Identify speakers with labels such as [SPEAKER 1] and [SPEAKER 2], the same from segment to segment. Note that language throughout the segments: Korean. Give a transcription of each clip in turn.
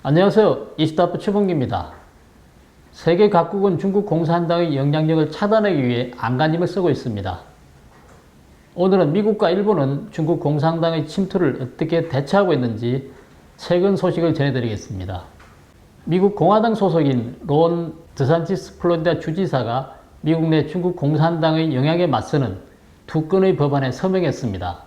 [SPEAKER 1] 안녕하세요. 이스타프 최봉기입니다. 세계 각국은 중국 공산당의 영향력을 차단하기 위해 안간힘을 쓰고 있습니다. 오늘은 미국과 일본은 중국 공산당의 침투를 어떻게 대처하고 있는지 최근 소식을 전해드리겠습니다. 미국 공화당 소속인 론 드산티스 플로리다 주지사가 미국 내 중국 공산당의 영향에 맞서는 두 건의 법안에 서명했습니다.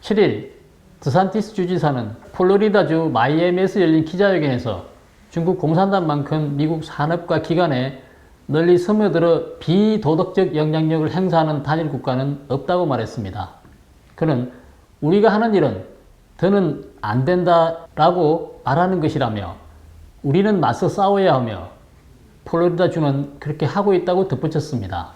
[SPEAKER 1] 7일 드산티스 주지사는 플로리다주 마이애미에서 열린 기자회견에서 중국 공산당만큼 미국 산업과 기관에 널리 스며들어 비도덕적 영향력을 행사하는 단일 국가는 없다고 말했습니다. 그는 우리가 하는 일은 더는 안 된다라고 말하는 것이라며 우리는 맞서 싸워야 하며 플로리다주는 그렇게 하고 있다고 덧붙였습니다.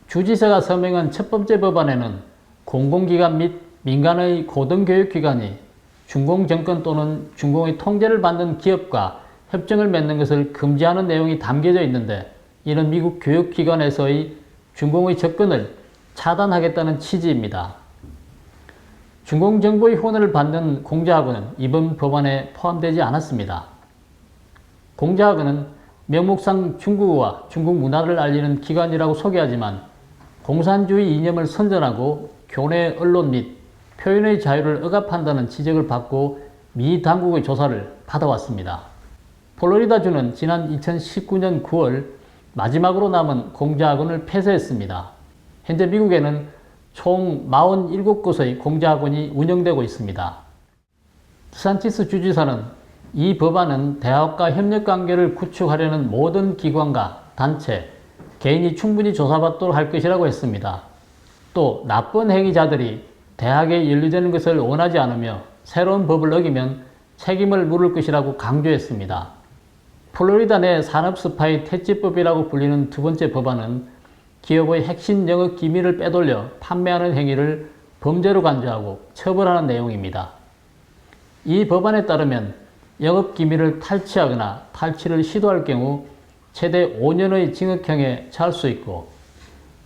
[SPEAKER 1] 주지사가 서명한 첫 번째 법안에는 공공기관 및 민간의 고등교육기관이 중공정권 또는 중공의 통제를 받는 기업과 협정을 맺는 것을 금지하는 내용이 담겨져 있는데, 이는 미국 교육기관에서의 중공의 접근을 차단하겠다는 취지입니다. 중공정보의 후원을 받는 공자학원은 이번 법안에 포함되지 않았습니다. 공자학원은 명목상 중국어와 중국 문화를 알리는 기관이라고 소개하지만 공산주의 이념을 선전하고 교내 언론 및 표현의 자유를 억압한다는 지적을 받고 미 당국의 조사를 받아왔습니다. 플로리다주는 지난 2019년 9월 마지막으로 남은 공자학원을 폐쇄했습니다. 현재 미국에는 총 47곳의 공자학원이 운영되고 있습니다. 드산티스 주지사는 이 법안은 대학과 협력관계를 구축하려는 모든 기관과 단체, 개인이 충분히 조사받도록 할 것이라고 했습니다. 또 나쁜 행위자들이 대학에 연루되는 것을 원하지 않으며 새로운 법을 어기면 책임을 물을 것이라고 강조했습니다. 플로리다 내 산업 스파이 퇴치법이라고 불리는 두 번째 법안은 기업의 핵심 영업 기밀을 빼돌려 판매하는 행위를 범죄로 간주하고 처벌하는 내용입니다. 이 법안에 따르면 영업 기밀을 탈취하거나 탈취를 시도할 경우 최대 5년의 징역형에 처할 수 있고,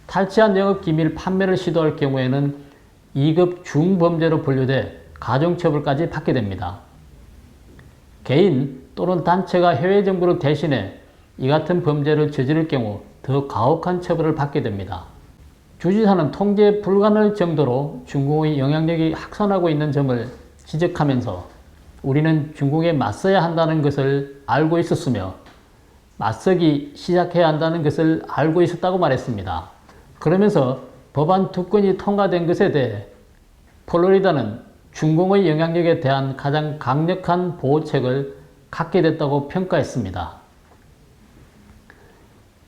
[SPEAKER 1] 탈취한 영업 기밀 판매를 시도할 경우에는 2급 중범죄로 분류돼 가중처벌까지 받게 됩니다. 개인 또는 단체가 해외 정부를 대신해 이 같은 범죄를 저지를 경우 더 가혹한 처벌을 받게 됩니다. 주지사는 통제 불가능할 정도로 중국의 영향력이 확산하고 있는 점을 지적하면서 우리는 중국에 맞서야 한다는 것을 알고 있었으며 맞서기 시작해야 한다는 것을 알고 있었다고 말했습니다. 그러면서 법안 두 건이 통과된 것에 대해 플로리다는 중공의 영향력에 대한 가장 강력한 보호책을 갖게 됐다고 평가했습니다.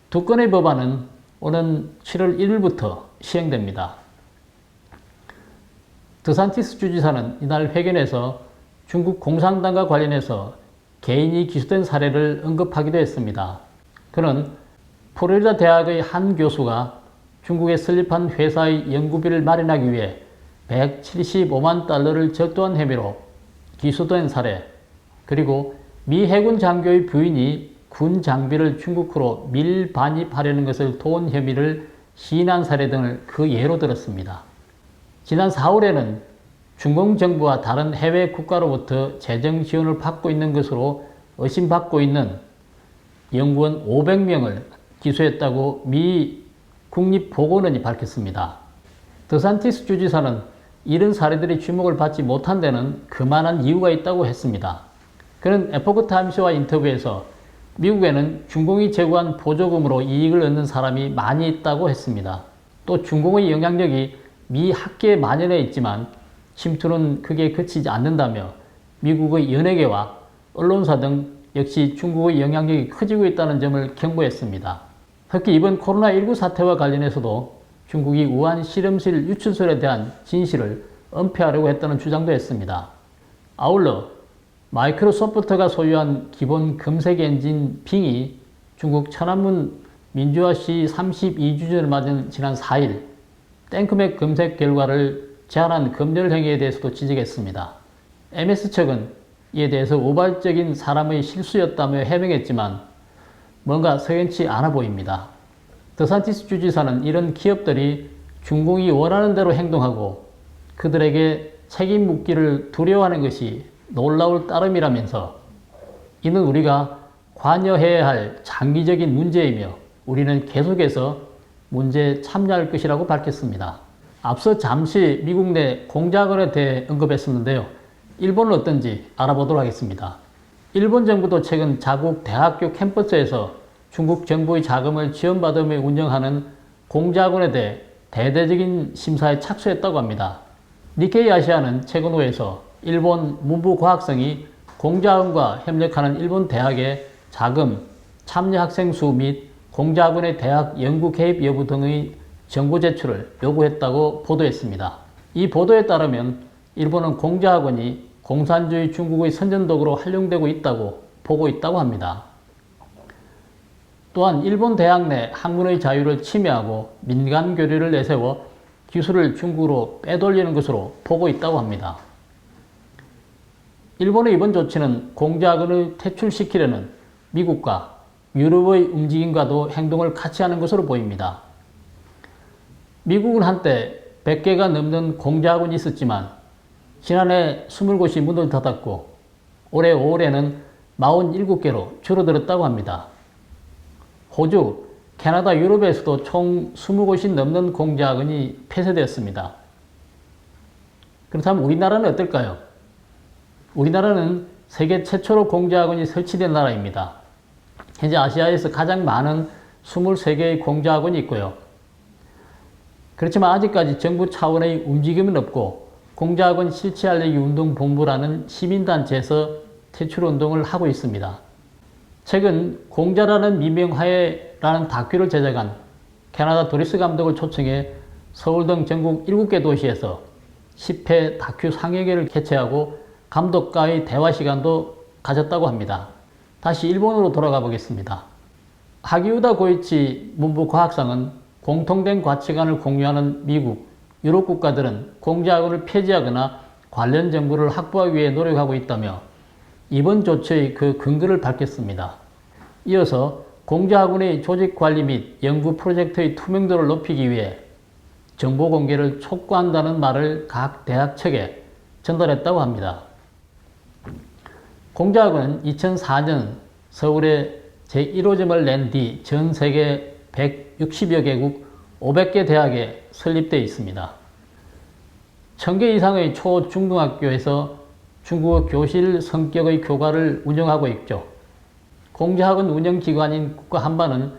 [SPEAKER 1] 두 건의 법안은 오는 7월 1일부터 시행됩니다. 드산티스 주지사는 이날 회견에서 중국 공산당과 관련해서 개인이 기소된 사례를 언급하기도 했습니다. 그는 플로리다 대학의 한 교수가 중국에 설립한 회사의 연구비를 마련하기 위해 175만 달러를 절도한 혐의로 기소된 사례, 그리고 미 해군 장교의 부인이 군 장비를 중국으로 밀반입하려는 것을 도운 혐의를 시인한 사례 등을 그 예로 들었습니다. 지난 4월에는 중공 정부와 다른 해외 국가로부터 재정 지원을 받고 있는 것으로 의심받고 있는 연구원 500명을 기소했다고 미 국립보건원이 밝혔습니다. 드산티스 주지사는 이런 사례들이 주목을 받지 못한 데는 그만한 이유가 있다고 했습니다. 그는 에포크타임스와 인터뷰에서 미국에는 중공이 제공한 보조금으로 이익을 얻는 사람이 많이 있다고 했습니다. 또 중공의 영향력이 미 학계에 만연해 있지만 침투는 크게 그치지 않는다며 미국의 연예계와 언론사 등 역시 중국의 영향력이 커지고 있다는 점을 경고했습니다. 특히 이번 코로나19 사태와 관련해서도 중국이 우한 실험실 유출설에 대한 진실을 은폐하려고 했다는 주장도 했습니다. 아울러 마이크로소프트가 소유한 기본 검색 엔진 빙이 중국 천안문 민주화시 32주년을 맞은 지난 4일 땡크맥 검색 결과를 제한한 검열 행위에 대해서도 지적했습니다. MS 측은 이에 대해서 우발적인 사람의 실수였다며 해명했지만 뭔가 석연치 않아 보입니다. 드산티스 주지사는 이런 기업들이 중공이 원하는 대로 행동하고 그들에게 책임 묻기를 두려워하는 것이 놀라울 따름이라면서 이는 우리가 관여해야 할 장기적인 문제이며 우리는 계속해서 문제에 참여할 것이라고 밝혔습니다. 앞서 잠시 미국 내 공작원에 대해 언급했었는데요. 일본은 어떤지 알아보도록 하겠습니다. 일본 정부도 최근 자국 대학교 캠퍼스에서 중국 정부의 자금을 지원받으며 운영하는 공작원에 대해 대대적인 심사에 착수했다고 합니다. 니케이 아시아는 최근 후에서 일본 문부과학성이 공작원과 협력하는 일본 대학의 자금, 참여 학생 수 및 공작원의 대학 연구 개입 여부 등의 정보 제출을 요구했다고 보도했습니다. 이 보도에 따르면 일본은 공작원이 공산주의 중국의 선전도구로 활용되고 있다고 보고 있다고 합니다. 또한 일본 대학 내 학문의 자유를 침해하고 민간 교류를 내세워 기술을 중국으로 빼돌리는 것으로 보고 있다고 합니다. 일본의 이번 조치는 공작원을 퇴출시키려는 미국과 유럽의 움직임과도 행동을 같이 하는 것으로 보입니다. 미국은 한때 100개가 넘는 공작원이 있었지만 지난해 20곳이 문을 닫았고 올해 5월에는 47개로 줄어들었다고 합니다. 호주, 캐나다, 유럽에서도 총 20곳이 넘는 공작원이 폐쇄되었습니다. 그렇다면 우리나라는 어떨까요? 우리나라는 세계 최초로 공작원이 설치된 나라입니다. 현재 아시아에서 가장 많은 23개의 공작원이 있고요. 그렇지만 아직까지 정부 차원의 움직임은 없고 공작원 실체 알리기 운동본부라는 시민단체에서 퇴출운동을 하고 있습니다. 최근 공자라는 미명하에라는 다큐를 제작한 캐나다 도리스 감독을 초청해 서울 등 전국 7개 도시에서 10회 다큐 상영회를 개최하고 감독과의 대화 시간도 가졌다고 합니다. 다시 일본으로 돌아가 보겠습니다. 하기우다 고이치 문부과학상은 공통된 가치관을 공유하는 미국, 유럽 국가들은 공작원을 폐지하거나 관련 정보를 확보하기 위해 노력하고 있다며 이번 조치의 그 근거를 밝혔습니다. 이어서 공작원의 조직 관리 및 연구 프로젝트의 투명도를 높이기 위해 정보 공개를 촉구한다는 말을 각 대학 측에 전달했다고 합니다. 공작원은 2004년 서울에 제1호점을 낸 뒤 전 세계 160여 개국 500개 대학에 설립되어 있습니다. 1000개 이상의 초, 중등학교에서 중국어 교실 성격의 교과를 운영하고 있죠. 공작원 운영기관인 국가한반은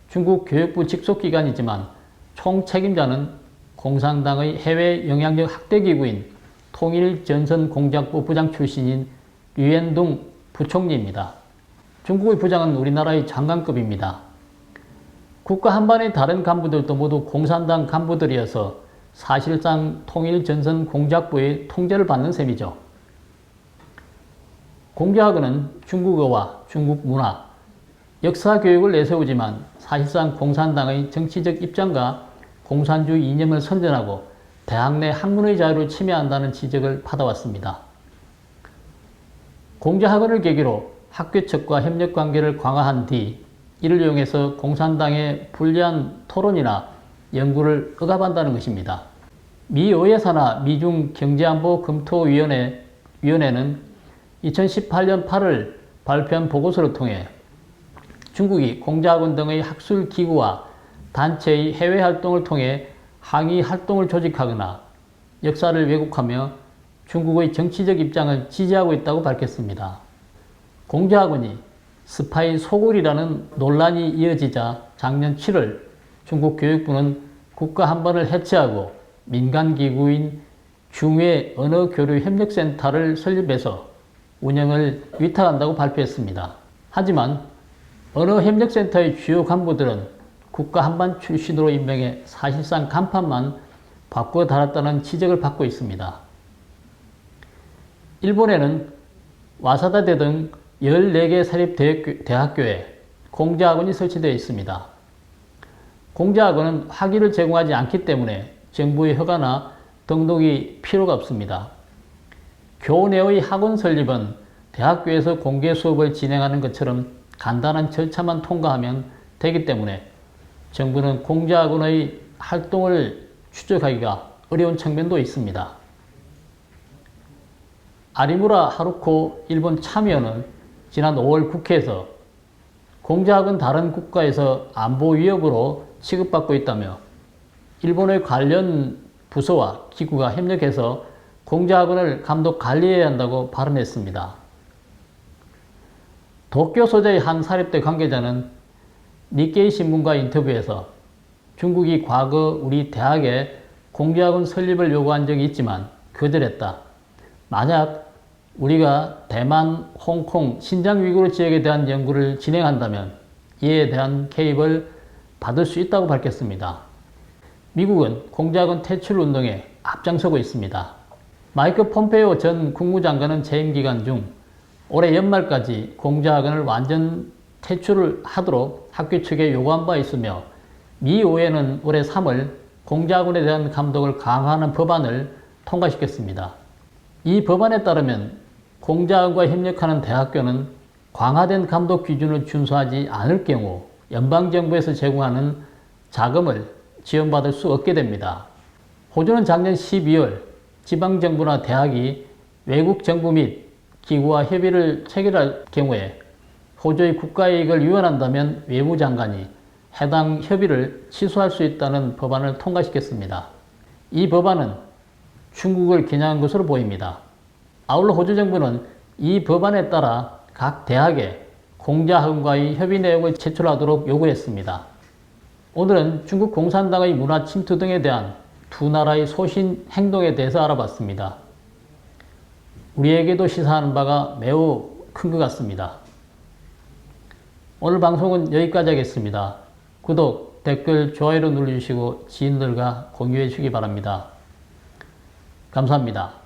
[SPEAKER 1] 중국 교육부 직속기관이지만 총책임자는 공산당의 해외 영향력 확대기구인 통일전선공작부 부장 출신인 류엔둥 부총리입니다. 중국의 부장은 우리나라의 장관급입니다. 국가한반의 다른 간부들도 모두 공산당 간부들이어서 사실상 통일전선공작부의 통제를 받는 셈이죠. 공작원은 중국어와 중국 문화, 역사 교육을 내세우지만 사실상 공산당의 정치적 입장과 공산주의 이념을 선전하고 대학 내 학문의 자유를 침해한다는 지적을 받아왔습니다. 공작원을 계기로 학교 측과 협력 관계를 강화한 뒤 이를 이용해서 공산당의 불리한 토론이나 연구를 억압한다는 것입니다. 미 의회사나 미중 경제안보검토위원회는 2018년 8월 발표한 보고서를 통해 중국이 공작원 등의 학술기구와 단체의 해외 활동을 통해 항의 활동을 조직하거나 역사를 왜곡하며 중국의 정치적 입장을 지지하고 있다고 밝혔습니다. 공작원이 스파이 소굴이라는 논란이 이어지자 작년 7월 중국 교육부는 국가한반을 해체하고 민간기구인 중외 언어교류협력센터를 설립해서 운영을 위탁한다고 발표했습니다. 하지만 언어협력센터의 주요 간부들은 국가한반 출신으로 임명해 사실상 간판만 바꾸어 달았다는 지적을 받고 있습니다. 일본에는 와사다대 등 14개 사립대학교에 공작원이 설치되어 있습니다. 공작원은 학위를 제공하지 않기 때문에 정부의 허가나 등록이 필요가 없습니다. 교내의 학원 설립은 대학교에서 공개 수업을 진행하는 것처럼 간단한 절차만 통과하면 되기 때문에 정부는 공작원의 활동을 추적하기가 어려운 측면도 있습니다. 아리무라 하루코 일본 참여는 지난 5월 국회에서 공자학은 다른 국가에서 안보 위협으로 취급받고 있다며 일본의 관련 부서와 기구가 협력해서 공자학원을 감독 관리해야 한다고 발언했습니다. 도쿄 소재의 한 사립대 관계자는 니케이 신문과 인터뷰에서 중국이 과거 우리 대학에 공자학원 설립을 요구한 적이 있지만 거절했다. 만약 우리가 대만, 홍콩, 신장 위구르 지역에 대한 연구를 진행한다면 이에 대한 개입을 받을 수 있다고 밝혔습니다. 미국은 공자학원 퇴출 운동에 앞장서고 있습니다. 마이크 폼페이오 전 국무장관은 재임 기간 중 올해 연말까지 공자학원을 완전 퇴출을 하도록 학교 측에 요구한 바 있으며 미 의회는 올해 3월 공자학원에 대한 감독을 강화하는 법안을 통과시켰습니다. 이 법안에 따르면 공자학원과 협력하는 대학교는 강화된 감독 기준을 준수하지 않을 경우 연방정부에서 제공하는 자금을 지원받을 수 없게 됩니다. 호주는 작년 12월 지방정부나 대학이 외국 정부 및 기구와 협의를 체결할 경우에 호주의 국가이익을 위반한다면 외무장관이 해당 협의를 취소할 수 있다는 법안을 통과시켰습니다. 이 법안은 중국을 겨냥한 것으로 보입니다. 아울러 호주 정부는 이 법안에 따라 각 대학에 공자학원과의 협의 내용을 제출하도록 요구했습니다. 오늘은 중국 공산당의 문화 침투 등에 대한 두 나라의 소신 행동에 대해서 알아봤습니다. 우리에게도 시사하는 바가 매우 큰 것 같습니다. 오늘 방송은 여기까지 하겠습니다. 구독, 댓글, 좋아요를 눌러주시고 지인들과 공유해 주시기 바랍니다. 감사합니다.